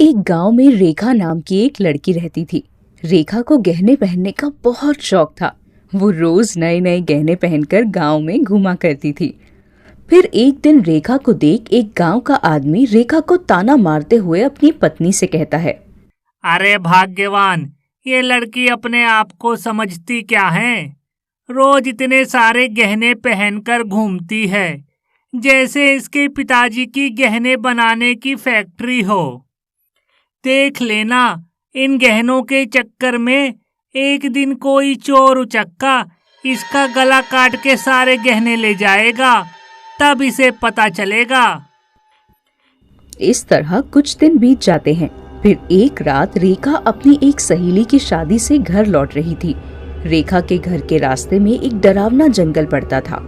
एक गांव में रेखा नाम की एक लड़की रहती थी। रेखा को गहने पहनने का बहुत शौक था। वो रोज नए नए गहने पहनकर गांव में घूमा करती थी। फिर एक दिन रेखा को देख एक गांव का आदमी रेखा को ताना मारते हुए अपनी पत्नी से कहता है, अरे भाग्यवान, ये लड़की अपने आप को समझती क्या है। रोज इतने सारे गहने पहनकर घूमती है, जैसे इसके पिताजी की गहने बनाने की फैक्ट्री हो। देख लेना, इन गहनों के चक्कर में एक दिन कोई चोर उचक्का इसका गला काट के सारे गहने ले जाएगा, तब इसे पता चलेगा। इस तरह कुछ दिन बीत जाते हैं। फिर एक रात रेखा अपनी एक सहेली की शादी से घर लौट रही थी। रेखा के घर के रास्ते में एक डरावना जंगल पड़ता था।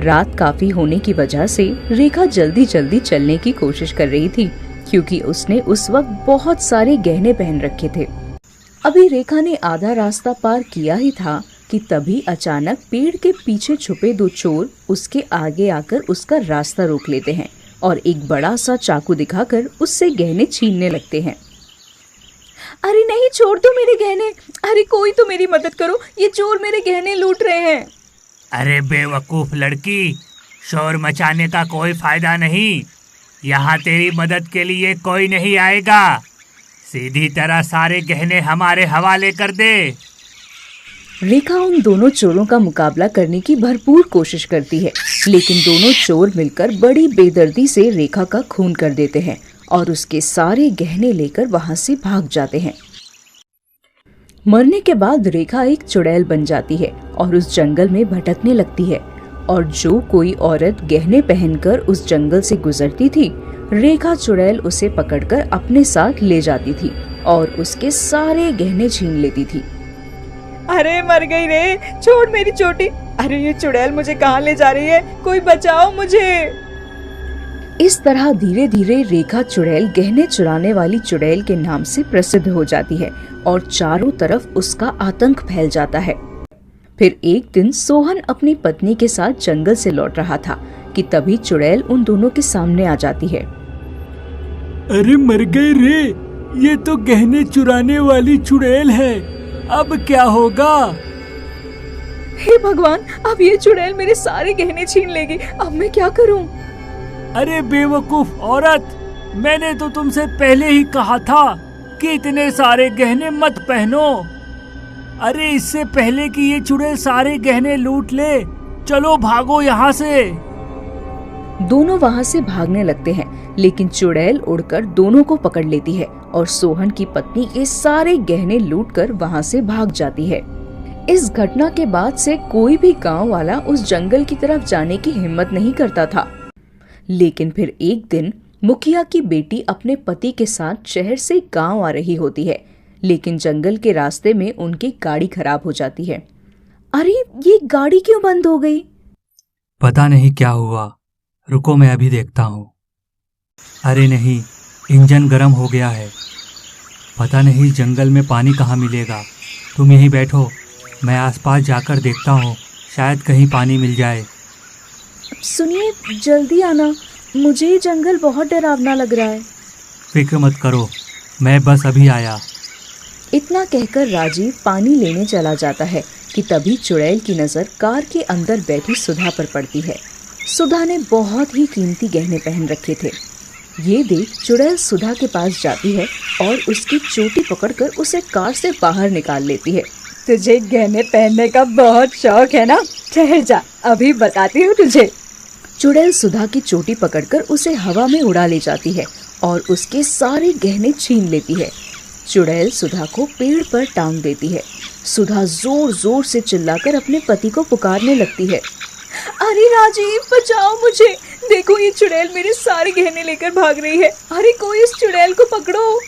रात काफी होने की वजह से रेखा जल्दी जल्दी चलने की कोशिश कर रही थी, क्योंकि उसने उस वक्त बहुत सारे गहने पहन रखे थे। अभी रेखा ने आधा रास्ता पार किया ही था कि तभी अचानक पेड़ के पीछे छुपे दो चोर उसके आगे आकर उसका रास्ता रोक लेते हैं और एक बड़ा सा चाकू दिखाकर उससे गहने छीनने लगते हैं। अरे नहीं, छोड़ दो मेरे गहने। अरे कोई तो मेरी मदद करो, ये चोर मेरे गहने लूट रहे हैं। अरे बेवकूफ लड़की, शोर मचाने का कोई फायदा नहीं। यहाँ तेरी मदद के लिए कोई नहीं आएगा। सीधी तरह सारे गहने हमारे हवाले कर दे। रेखा उन दोनों चोरों का मुकाबला करने की भरपूर कोशिश करती है, लेकिन दोनों चोर मिलकर बड़ी बेदर्दी से रेखा का खून कर देते हैं और उसके सारे गहने लेकर वहां से भाग जाते हैं। मरने के बाद रेखा एक चुड़ैल बन जाती है और उस जंगल में भटकने लगती है। और जो कोई औरत गहने पहनकर उस जंगल से गुजरती थी, रेखा चुड़ैल उसे पकड़कर अपने साथ ले जाती थी और उसके सारे गहने छीन लेती थी। अरे मर गई रे, छोड़ मेरी चोटी। अरे ये चुड़ैल मुझे कहाँ ले जा रही है, कोई बचाओ मुझे। इस तरह धीरे धीरे रेखा चुड़ैल गहने चुराने वाली चुड़ैल के नाम से प्रसिद्ध हो जाती है और चारों तरफ उसका आतंक फैल जाता है। फिर एक दिन सोहन अपनी पत्नी के साथ जंगल से लौट रहा था कि तभी चुड़ैल उन दोनों के सामने आ जाती है। अरे मर गए रे, ये तो गहने चुराने वाली चुड़ैल है। अब क्या होगा? हे भगवान, अब ये चुड़ैल मेरे सारे गहने छीन लेगी। अब मैं क्या करूं? अरे बेवकूफ औरत, मैंने तो तुमसे पहले ही कहा था कि इतने सारे गहने मत पहनो। अरे इससे पहले कि ये चुड़ैल सारे गहने लूट ले, चलो भागो यहाँ से। दोनों वहाँ से भागने लगते हैं, लेकिन चुड़ैल उड़कर दोनों को पकड़ लेती है और सोहन की पत्नी के सारे गहने लूटकर वहाँ से भाग जाती है। इस घटना के बाद से कोई भी गांव वाला उस जंगल की तरफ जाने की हिम्मत नहीं करता था। लेकिन फिर एक दिन मुखिया की बेटी अपने पति के साथ शहर से गांव आ रही होती है, लेकिन जंगल के रास्ते में उनकी गाड़ी खराब हो जाती है। अरे ये गाड़ी क्यों बंद हो गई? पता नहीं क्या हुआ, रुको मैं अभी देखता हूँ। अरे नहीं, इंजन गर्म हो गया है। पता नहीं जंगल में पानी कहाँ मिलेगा। तुम यहीं बैठो, मैं आसपास जाकर देखता हूँ, शायद कहीं पानी मिल जाए। सुनिए, जल्दी आना, मुझे ये जंगल बहुत डरावना लग रहा है। फिक्र मत करो, मैं बस अभी आया। इतना कहकर राजीव पानी लेने चला जाता है कि तभी चुड़ैल की नजर कार के अंदर बैठी सुधा पर पड़ती है। सुधा ने बहुत ही कीमती गहने पहन रखे थे। ये देख चुड़ैल सुधा के पास जाती है और उसकी चोटी पकड़कर उसे कार से बाहर निकाल लेती है। तुझे गहने पहनने का बहुत शौक है ना? ठहर जा, अभी बताती हूँ तुझे। चुड़ैल सुधा की चोटी पकड़कर उसे हवा में उड़ा ले जाती है और उसके सारे गहने छीन लेती है। चुड़ैल सुधा को पेड़ पर टांग देती है। सुधा जोर जोर से चिल्लाकर अपने पति को पुकारने लगती है। अरे राजीव, बचाओ मुझे, देखो ये चुड़ैल मेरे सारे गहने लेकर भाग रही है। अरे कोई इस चुड़ैल को पकड़ो।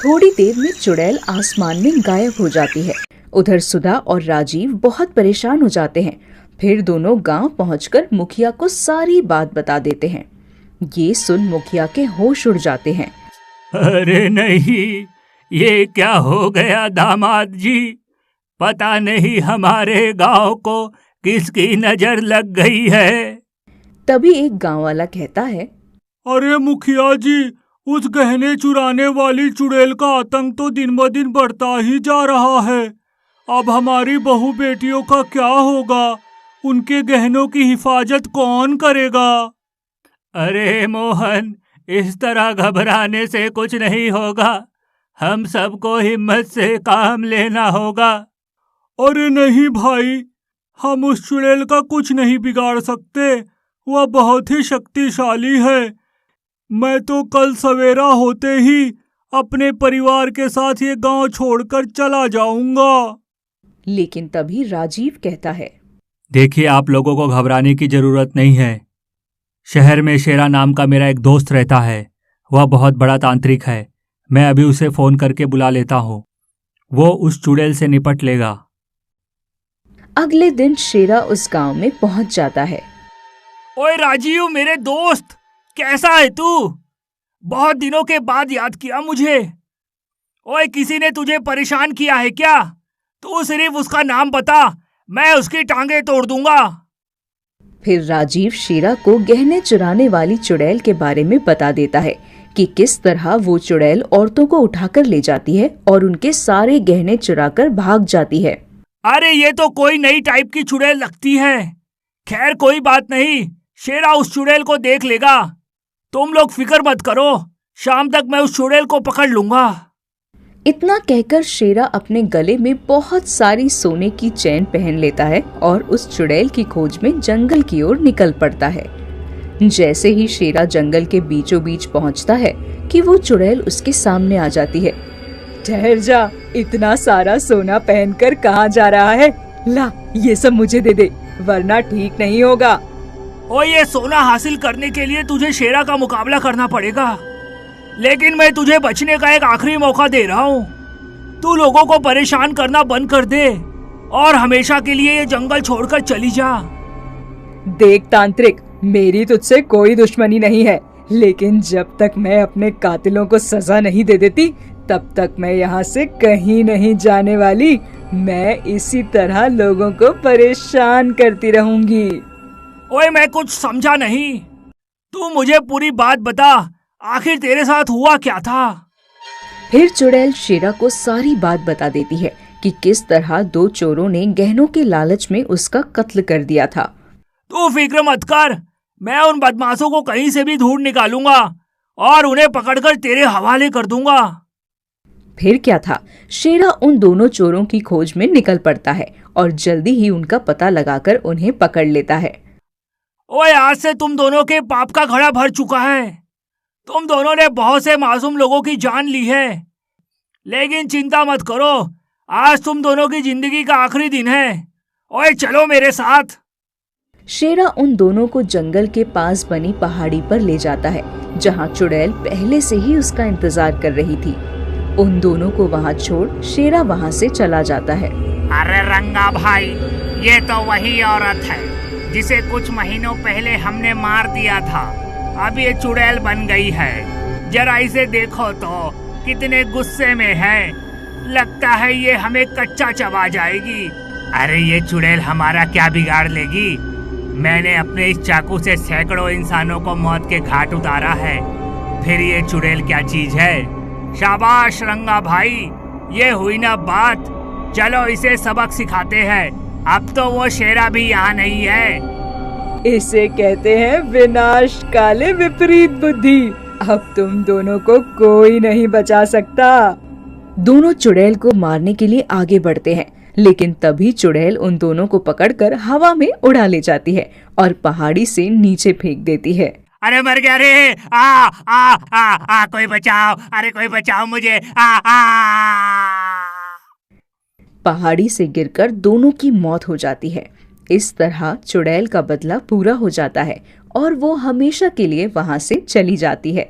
थोड़ी देर में चुड़ैल आसमान में गायब हो जाती है। उधर सुधा और राजीव बहुत परेशान हो जाते हैं। फिर दोनों गांव पहुंचकर मुखिया को सारी बात बता देते हैं। ये सुन मुखिया के होश उड़ जाते हैं। अरे नहीं, ये क्या हो गया दामाद जी? पता नहीं हमारे गांव को किसकी नजर लग गई है। तभी एक गांव वाला कहता है, अरे मुखिया जी, उस गहने चुराने वाली चुड़ैल का आतंक तो दिन ब दिन बढ़ता ही जा रहा है। अब हमारी बहू बेटियों का क्या होगा? उनके गहनों की हिफाजत कौन करेगा? अरे मोहन, इस तरह घबराने से कुछ नहीं होगा। हम सबको हिम्मत से काम लेना होगा। अरे नहीं भाई, हम उस चुड़ैल का कुछ नहीं बिगाड़ सकते। वह बहुत ही शक्तिशाली है। मैं तो कल सवेरा होते ही अपने परिवार के साथ ये गांव छोड़कर चला जाऊंगा। लेकिन तभी राजीव कहता है, देखिए, आप लोगों को घबराने की जरूरत नहीं है। शहर में शेरा नाम का मेरा एक दोस्त रहता है। वह बहुत बड़ा तांत्रिक है। मैं अभी उसे फोन करके बुला लेता हूँ। वो उस चुड़ैल से निपट लेगा। अगले दिन शेरा उस गांव में पहुंच जाता है। ओए राजीव, मेरे दोस्त, कैसा है तू? बहुत दिनों के बाद याद किया मुझे। ओए, किसी ने तुझे परेशान किया है क्या? तू सिर्फ उसका नाम बता, मैं उसकी टांगे तोड़ दूंगा। फिर राजीव शेरा को गहने चुराने वाली चुड़ैल के बारे में बता देता है कि किस तरह वो चुड़ैल औरतों को उठाकर ले जाती है और उनके सारे गहने चुराकर भाग जाती है। अरे ये तो कोई नई टाइप की चुड़ैल लगती है। खैर कोई बात नहीं, शेरा उस चुड़ैल को देख लेगा। तुम लोग फिक्र मत करो, शाम तक मैं उस चुड़ैल को पकड़ लूंगा। इतना कहकर शेरा अपने गले में बहुत सारी सोने की चेन पहन लेता है और उस चुड़ैल की खोज में जंगल की ओर निकल पड़ता है। जैसे ही शेरा जंगल के बीचों बीच पहुंचता है कि वो चुड़ैल उसके सामने आ जाती है। ठहर जा, इतना सारा सोना पहनकर कहाँ जा रहा है? ला, ये सब मुझे दे दे, वरना ठीक नहीं होगा। ओ, ये सोना हासिल करने के लिए तुझे शेरा का मुकाबला करना पड़ेगा, लेकिन मैं तुझे बचने का एक आखिरी मौका दे रहा हूँ। तू लोगों को परेशान करना बंद कर दे और हमेशा के लिए ये जंगल छोड़कर चली जा। देख तांत्रिक, मेरी तुझसे कोई दुश्मनी नहीं है, लेकिन जब तक मैं अपने कातिलों को सजा नहीं दे देती तब तक मैं यहाँ से कहीं नहीं जाने वाली। मैं इसी तरह लोगों को परेशान करती रहूंगी। ओए, मैं कुछ समझा नहीं। तू मुझे पूरी बात बता, आखिर तेरे साथ हुआ क्या था? फिर चुड़ैल शेरा को सारी बात बता देती है कि किस तरह दो चोरों ने गहनों के लालच में उसका कत्ल कर दिया था। तू फिक्र मत कर, मैं उन बदमाशों को कहीं से भी ढूंढ निकालूंगा और उन्हें पकड़कर तेरे हवाले कर दूंगा। फिर क्या था, शेरा उन दोनों चोरों की खोज में निकल पड़ता है और जल्दी ही उनका पता लगाकर उन्हें पकड़ लेता है। ओए, आज से तुम दोनों के पाप का घड़ा भर चुका है। तुम दोनों ने बहुत से मासूम लोगों की जान ली है, लेकिन चिंता मत करो, आज तुम दोनों की जिंदगी का आखिरी दिन है। ओए, चलो मेरे साथ। शेरा उन दोनों को जंगल के पास बनी पहाड़ी पर ले जाता है, जहां चुड़ैल पहले से ही उसका इंतजार कर रही थी। उन दोनों को वहां छोड़ शेरा वहां से चला जाता है। अरे रंगा भाई, ये तो वही औरत है जिसे कुछ महीनों पहले हमने मार दिया था। अब ये चुड़ैल बन गई है। जरा इसे देखो तो कितने गुस्से में है। लगता है ये हमें कच्चा चबा जाएगी। अरे ये चुड़ैल हमारा क्या बिगाड़ लेगी? मैंने अपने इस चाकू से सैकड़ों इंसानों को मौत के घाट उतारा है, फिर ये चुड़ैल क्या चीज है? शाबाश रंगा भाई, ये हुई ना बात। चलो इसे सबक सिखाते हैं। अब तो वो शेरा भी यहाँ नहीं है। इसे कहते हैं विनाश काले विपरीत बुद्धि। अब तुम दोनों को कोई नहीं बचा सकता। दोनों चुड़ैल को मारने के लिए आगे बढ़ते हैं, लेकिन तभी चुड़ैल उन दोनों को पकड़कर हवा में उड़ा ले जाती है और पहाड़ी से नीचे फेंक देती है। अरे मर गया रे! आ आ आ आ कोई बचाओ! अरे कोई बचाओ मुझे! आ आ पहाड़ी से गिरकर दोनों की मौत हो जाती है। इस तरह चुड़ैल का बदला पूरा हो जाता है और वो हमेशा के लिए वहां से चली जाती है।